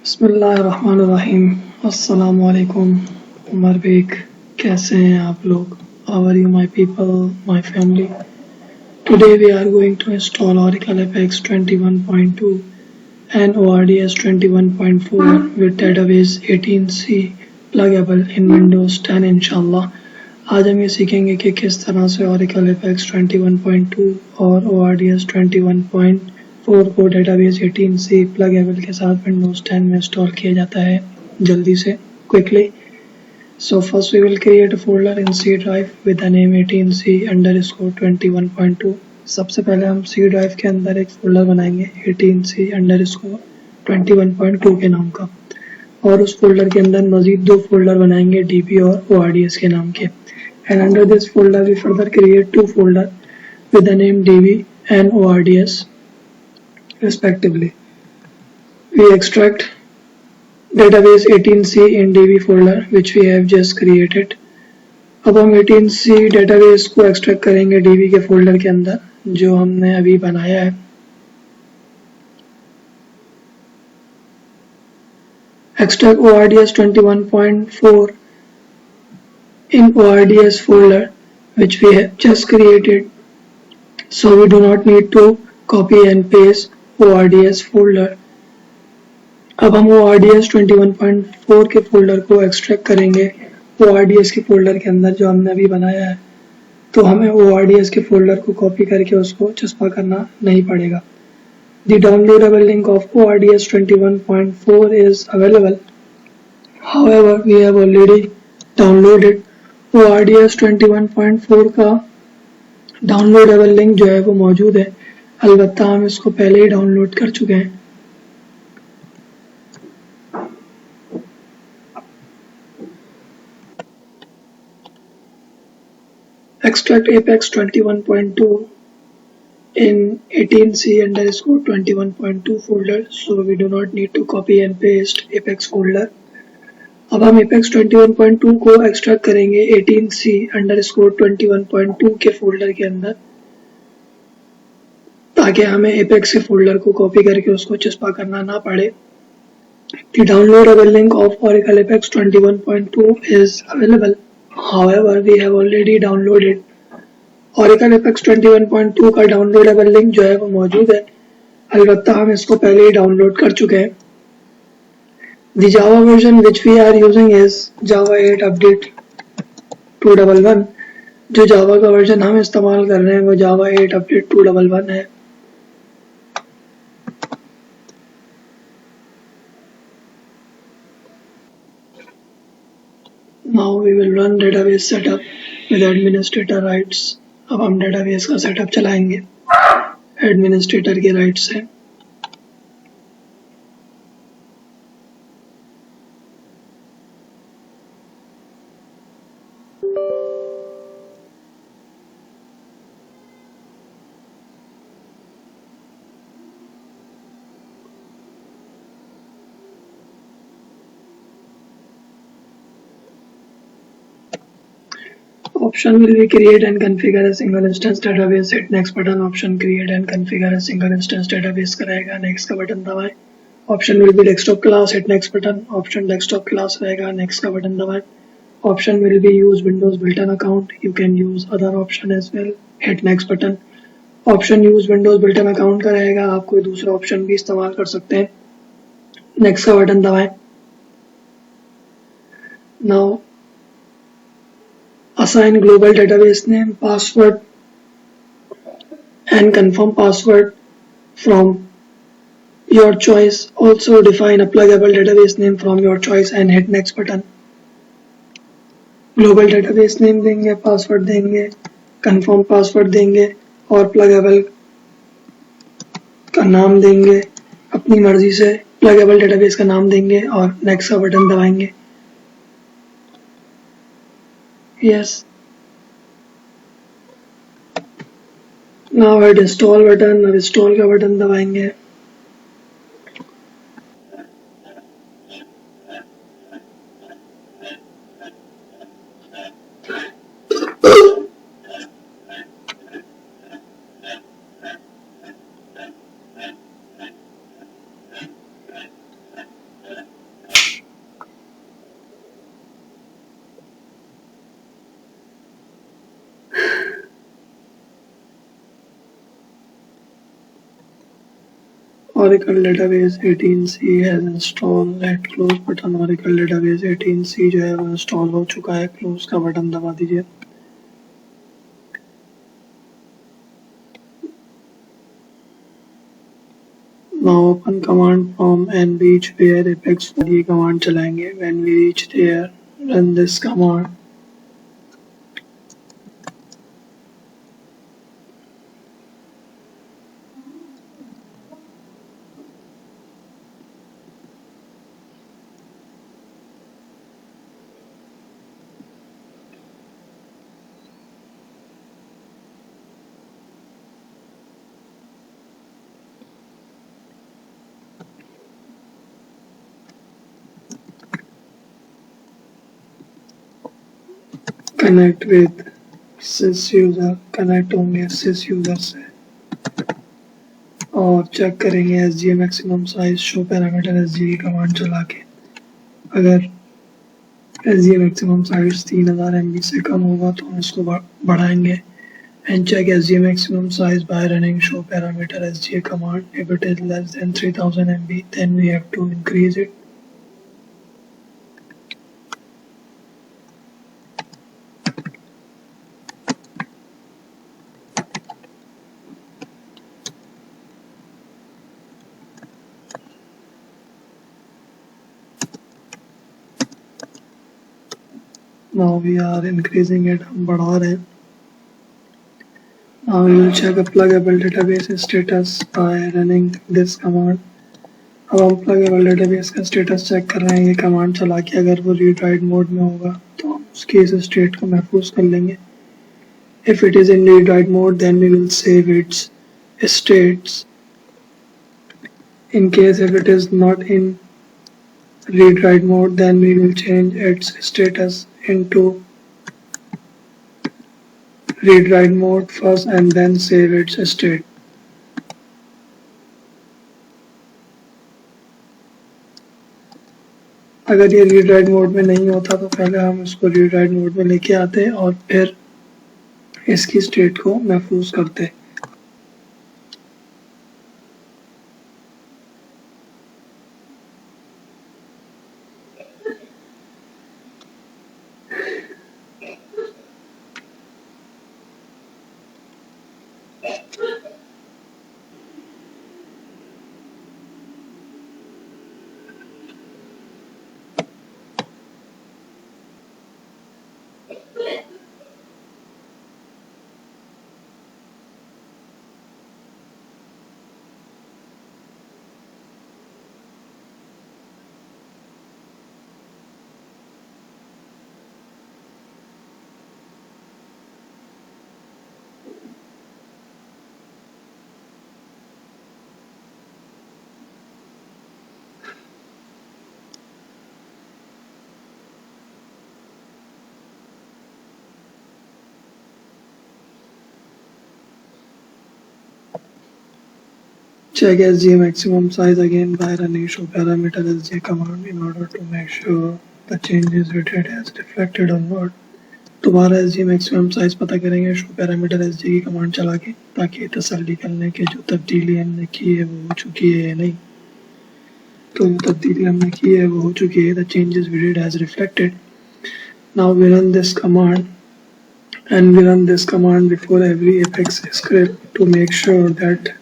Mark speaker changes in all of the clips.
Speaker 1: बिस्मिल्लाहिर्रहमानिर्रहीम। अस्सलामुअलैकुम। उमर बेग, कैसे हैं आप लोग? How are you, my people, my family? Today we are going to install Oracle Apex 21.2 and ORDS 21.4 with database 18C pluggable in Windows 10 इंशाल्लाह। आज हम ये सीखेंगे कि किस तरह से Oracle Apex 21.2 और ORDS 21.4 को database 18C pluggable के साथ Windows 10 में इंस्टॉल किया जाता है जल्दी से, quickly. So first we will create a folder in C drive with the name 18C_21.2. सबसे पहले हम C drive के अंदर एक फोल्डर बनाएंगे 18C_21.2 के नाम का, और उस फोल्डर के अंदर मजीद दो फोल्डर बनाएंगे DB और ORDS के नाम के. And under this folder we further create two folder with the name DB and ORDS respectively. We extract database 18C in DB folder which we have just created. अब हम 18C database को extract करेंगे DB के folder के अंदर जो हमने अभी बनाया है. Extract ORDS 21.4 in ORDS folder which we have just created, so we do not need to copy and paste ORDS folder. अब हम ORDS 21.4 के फोल्डर को एक्सट्रैक्ट करेंगे ORDS के फोल्डर के अंदर जो हमने अभी बनाया है, तो हमें ORDS के फोल्डर को कॉपी करके उसको चस्पा करना नहीं पड़ेगा. The downloadable link of ORDS 21.4 is available. However, we have already downloaded ORDS 21.4 का डाउनलोडेबल लिंक जो है वो मौजूद है, अलबत्ता हम इसको पहले ही डाउनलोड कर चुके हैं. Extract Apex 21.2 in 18C_21.2 folder, so we do not need to copy and paste Apex folder. अब हम Apex 21.2 को एक्सट्रैक्ट करेंगे 18C_21.2 के फोल्डर के अंदर, ताकि हमें Apex के फोल्डर को कॉपी करके उसको चस्पा करना ना पड़े. The downloadable link of Oracle Apex 21.2 is available. However, we have already downloaded Oracle Apex 21.2 का डाउनलोडेबल लिंक जो है वो मौजूद है, अलबत्ता हम इसको पहले ही डाउनलोड कर चुके हैं. The Java version which we are using is Java 8 update 211. जो Java का वर्जन हम इस्तेमाल कर रहे हैं वो Java 8 update 211 है. Now we will run database setup with administrator rights. अब हम database का setup चलाएंगे administrator के rights से. Option will be create and configure a single instance database. Hit next button. Option create and configure a single instance database कराएगा. Next का button दबाएं. Option will be desktop class. Hit next button. Option desktop class रहेगा. Next का button दबाएं. Option will be use Windows built-in account. You can use other option as well. Hit next button. Option use Windows built-in account का रहेगा. आप कोई दूसरा option भी इस्तेमाल कर सकते हैं. Next का बटन दबाएं. Now assign global database name, password and confirm password from your choice. Also define a pluggable database name from your choice and hit next button. Global database name देंगे, password देंगे, confirm password देंगे और pluggable का नाम देंगे. अपनी मर्जी से pluggable database का नाम देंगे और next का बटन दबाएंगे. Yes. Now hit install button और install का बटन दबाएंगे. Oracle Database 18C has installed at close button Oracle Database 18C जो है वो इंस्टॉल हो चुका है, क्लोज का बटन दबा दीजिए। Now open command prompt and reach where apex ये command चलाएंगे। When we reach there, run this command. Connect with sys user, connect होंगे sys user से और चेक करेंगे SGA maximum size show parameter SGA command चला के। अगर SGA maximum size 3000 MB से कम होगा तो हम इसको बढ़ाएंगे। And check SGA maximum size by running show parameter SGA command. If it is less than 3000 MB, then we have to increase it. Now we are increasing it, हम बढ़ा रहे हैं। Now we will check a pluggable database status by running this command. अब हम pluggable database का status check कर रहे हैं ये कमांड चला के। अगर वो रीड राइट मोड में होगा तो हम उसकी इस स्टेट को महफूज कर लेंगे। If it is in read write mode, then we will save its states. In case if it is not in read write mode, then we will change its status into read write mode first and then save its state. अगर ये read write mode में नहीं होता तो पहले हम इसको read write mode में लेके आते और फिर इसकी स्टेट को महफूज करते। Check SGA maximum size again by running show parameter SGA command in order to make sure the changes we did has reflected on not. दोबारा SGA maximum size पता करेंगे show parameter SGA की command चला के, ताकि तसल्ली कर लें कि जो तब्दीली हमने की है वो हो चुकी है या नहीं। तो जो तब्दीली हमने की है वो हो चुकी है, the changes we did has reflected. Now we run this command and we run this command before every Apex script to make sure that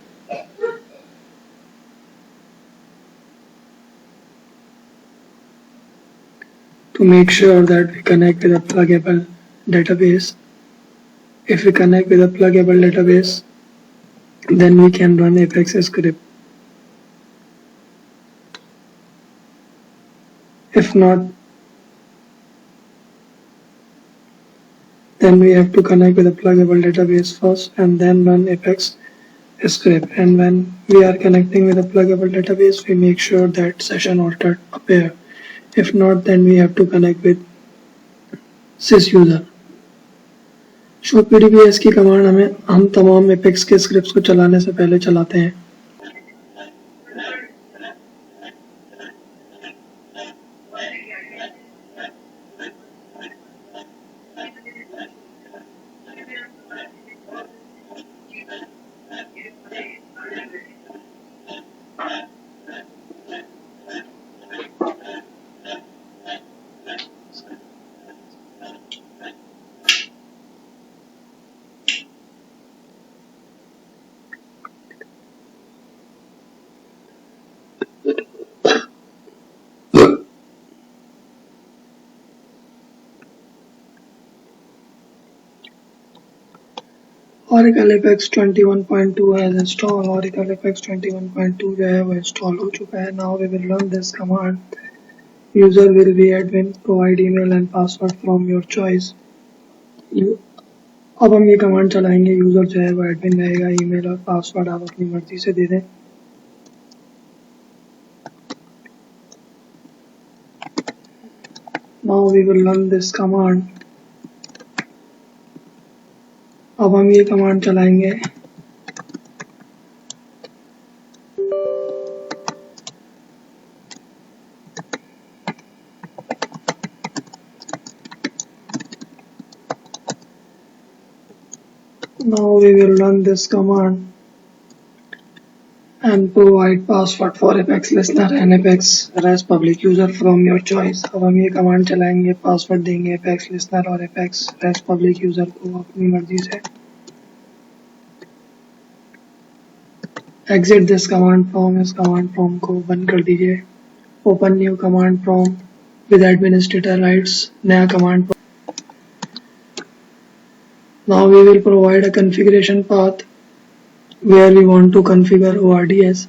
Speaker 1: we connect with a pluggable database. If we connect with a pluggable database, then we can run Apex script. If not, then we have to connect with a pluggable database first and then run Apex script. And when we are connecting with a pluggable database, we make sure that session altered appear. If not, then we have to connect with sys user. show pdbs की command हम तमाम apex के scripts को चलाने से पहले चलाते हैं। Oracle FX 21.2 has installed. Oracle FX 21.2 जो है वो install हो चुका है. Now we will run this command. User will be admin. Provide email and password from your choice. अब हम ये कमांड चलाएंगे. यूजर जो है वो एडमिन रहेगा. ईमेल और पासवर्ड आप अपनी मर्जी से दे दें. Now we will run this command. अब हम ये कमांड चलाएंगे. Now we will run this command and provide password for Apex listener and Apex REST public user from your choice. अब हम ये कमांड चलाएंगे. पासवर्ड देंगे Apex listener और Apex REST public user को अपनी मर्जी से. Exit this command from. इस command prompt को बंद कर दीजिए. Open new command prompt with administrator rights. नया command prompt. Now we will provide a configuration path where we want to configure ORDS.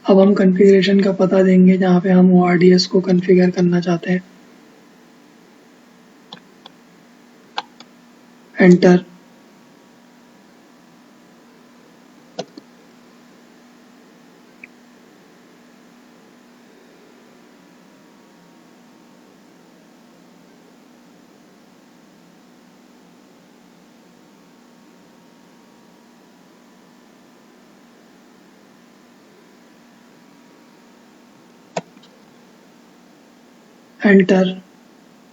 Speaker 1: अब हम configuration का पता देंगे जहाँ पे हम ORDS को configure करना चाहते हैं. Enter.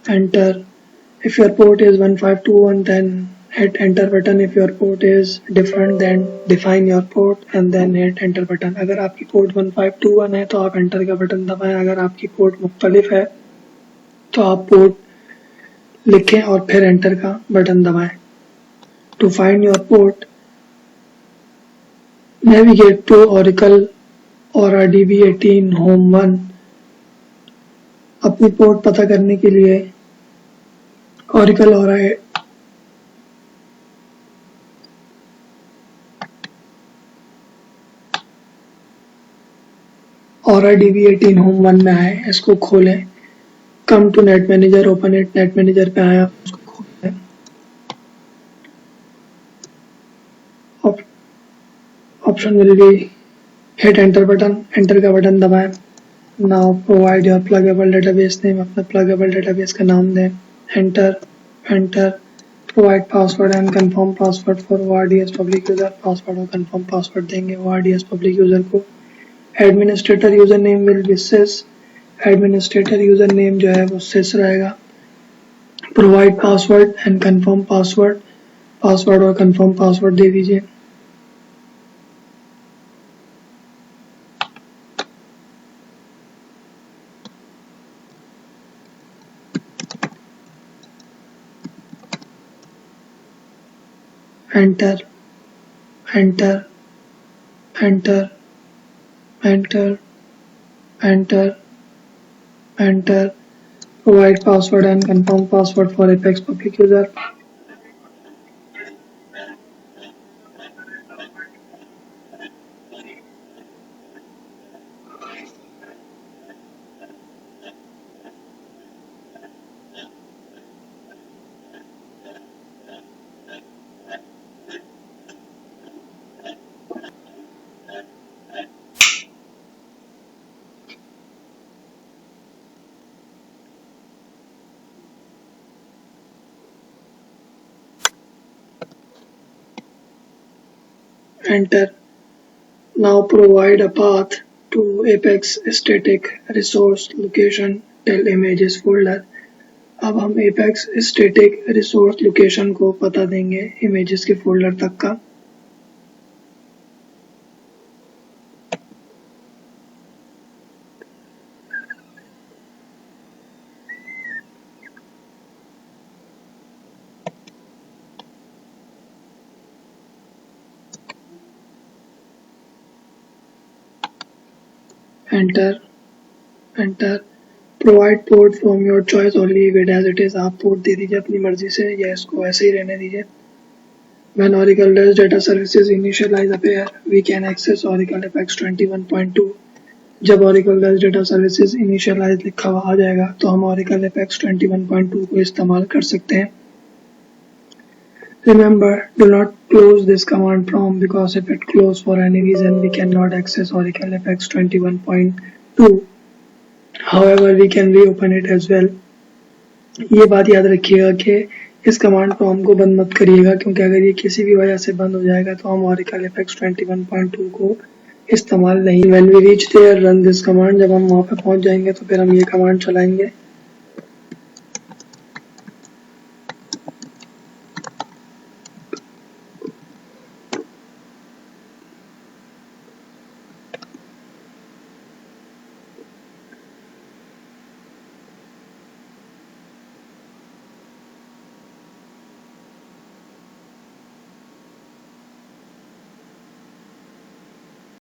Speaker 1: Enter. If your port is 1521, then hit enter button. If your port is different, then define your port and then hit enter button. अगर आपकी पोर्ट 1521 है तो आप enter का बटन दबाएं. अगर आपकी पोर्ट मुख्तलिफ है तो आप पोर्ट लिखें और फिर enter का बटन दबाएं. To find your port, navigate to Oracle ORDB 18 Home 1. अपनी पोर्ट पता करने के लिए Oracle ORDB 18 Home 1 में आए. इसको खोलें. Come to Net Manager, open it. Net Manager पे आया, उसको खोलें. Option will be hit enter button. Enter का बटन दबाएं. Now provide your pluggable database name. अपना pluggable database का नाम दें. Enter. Provide password and confirm password for ORDS public user. Password और confirm password देंगे ORDS public user को. Administrator username will be sys. Administrator username जो है वो sys रहेगा. Provide password and confirm password. Password और confirm password दे दीजिए. Enter. Provide password and confirm password for Apex public user. Enter. Now provide a path to Apex static resource location till images folder. अब हम Apex static resource location को पता देंगे images के folder तक का. Enter. Provide port from your choice or leave it as it is. आप port दे दीजिए अपनी मर्जी से या इसको ऐसे ही रहने दीजिए. When Oracle does data services initialize appear, we can access Oracle FX 21.2. जब Oracle does data services initialize लिखा हुआ आ जाएगा तो हम Oracle FX 21.2 को इस्तेमाल कर सकते हैं. Remember, do not close this command prompt because if it closes for any reason, we cannot access Oracle FX 21.2. However, we can reopen it as well. ये बात याद रखिएगा कि इस कमांड प्रॉम्प्ट को बंद मत करिएगा, क्योंकि अगर ये किसी भी वजह से बंद हो जाएगा तो हम Oracle FX 21.2 को इस्तेमाल नहीं. When we reach there, run this command. जब हम वहाँ पे पहुँच जाएंगे तो फिर हम ये कमांड चलाएंगे.